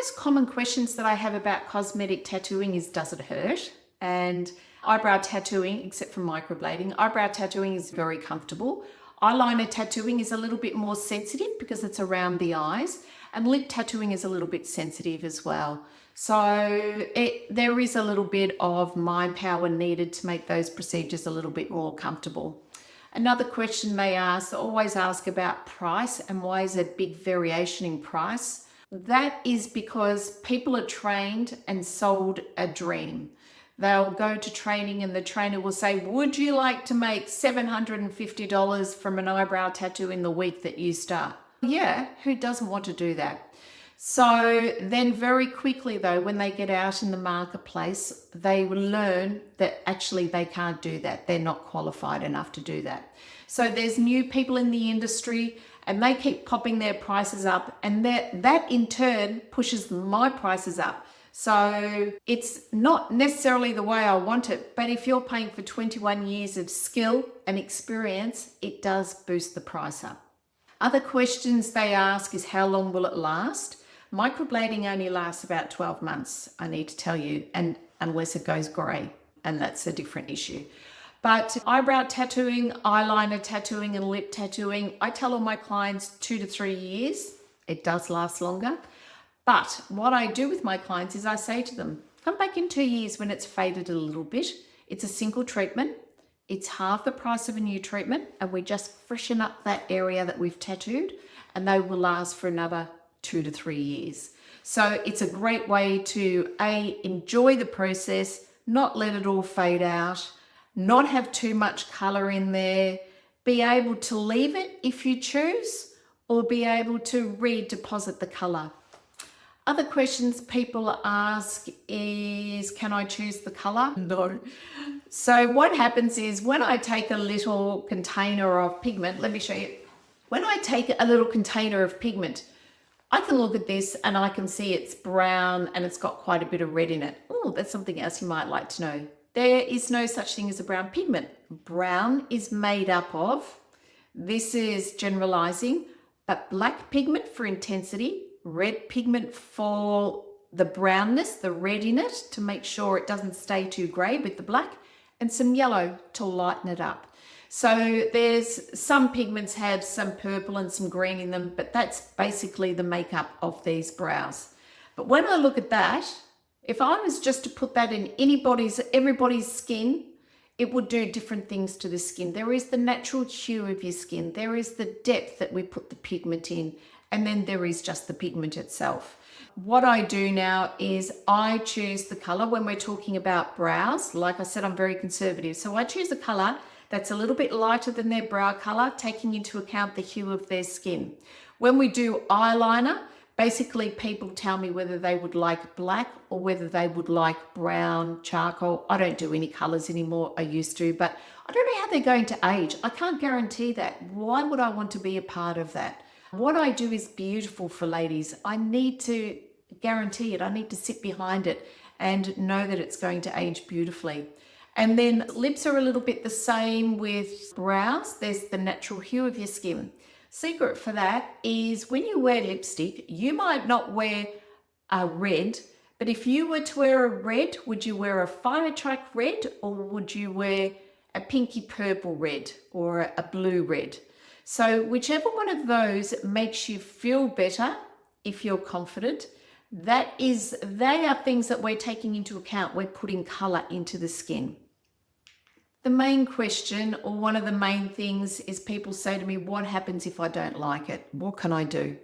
most common questions that I have about cosmetic tattooing is, does it hurt? And eyebrow tattooing, except for microblading, eyebrow tattooing is very comfortable. Eyeliner tattooing is a little bit more sensitive because it's around the eyes, and lip tattooing is a little bit sensitive as well. So there is a little bit of mind power needed to make those procedures a little bit more comfortable. Another question they always ask about price, and why is there a big variation in price? That is because people are trained and sold a dream. They'll go to training and the trainer will say, would you like to make $750 from an eyebrow tattoo in the week that you start? Yeah, who doesn't want to do that? So then very quickly though, when they get out in the marketplace, they will learn that actually they can't do that. They're not qualified enough to do that. So there's new people in the industry and they keep popping their prices up, and that in turn pushes my prices up. So it's not necessarily the way I want it, but if you're paying for 21 years of skill and experience, it does boost the price up. Other questions they ask is, how long will it last? Microblading only lasts about 12 months, I need to tell you, and unless it goes grey, and that's a different issue. But eyebrow tattooing, eyeliner tattooing, and lip tattooing, I tell all my clients 2 to 3 years. It does last longer. But what I do with my clients is I say to them, come back in 2 years when it's faded a little bit. It's a single treatment. It's half the price of a new treatment, and we just freshen up that area that we've tattooed, and they will last for another 2 to 3 years. So it's a great way to enjoy the process, not let it all fade out, not have too much color in there, be able to leave it if you choose, or be able to redeposit the color. Other questions people ask is, can I choose the color? No. So what happens is, when I take a little container of pigment, let me show you. When I take a little container of pigment, I can look at this and I can see it's brown and it's got quite a bit of red in it. Oh, that's something else you might like to know. There is no such thing as a brown pigment. Brown is made up of, this is generalizing, but black pigment for intensity, red pigment for the brownness, the red in it, to make sure it doesn't stay too grey with the black, and some yellow to lighten it up. So there's some pigments have some purple and some green in them, but that's basically the makeup of these brows. But when I look at that, if I was just to put that in everybody's skin, it would do different things to the skin. There is the natural hue of your skin. There is the depth that we put the pigment in, and then there is just the pigment itself. What I do now is I choose the color when we're talking about brows. Like I said, I'm very conservative. So I choose a color that's a little bit lighter than their brow color, taking into account the hue of their skin. When we do eyeliner, basically people tell me whether they would like black or whether they would like brown, charcoal. I don't do any colors anymore. I used to, but I don't know how they're going to age. I can't guarantee that. Why would I want to be a part of that? What I do is beautiful for ladies. I need to guarantee it. I need to sit behind it and know that it's going to age beautifully. And then lips are a little bit the same with brows. There's the natural hue of your skin. Secret for that is, when you wear lipstick, you might not wear a red, but if you were to wear a red, would you wear a finer track red, or would you wear a pinky purple red or a blue red? So whichever one of those makes you feel better, if you're confident, they are things that we're taking into account. We're putting color into the skin. The main question, or one of the main things, is people say to me, what happens if I don't like it? What can I do?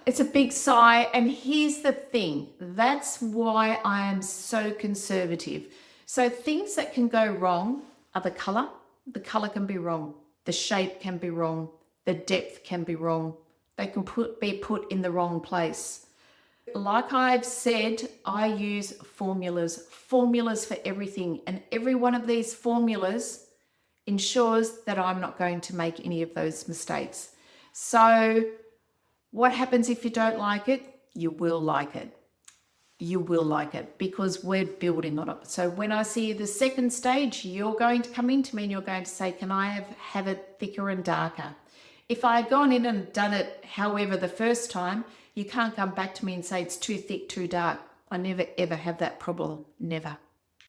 It's a big sigh, and here's the thing. That's why I am so conservative. So things that can go wrong are the color. The color can be wrong. The shape can be wrong. The depth can be wrong. They can be put in the wrong place. Like I've said, I use formulas for everything, and every one of these formulas ensures that I'm not going to make any of those mistakes. So what happens if you don't like it? You will like it. You will like it, because we're building on it. So when I see the second stage, you're going to come into me and you're going to say, can I have it thicker and darker? If I had gone in and done it however the first time, You can't come back to me and say it's too thick, too dark. I never ever have that problem. Never.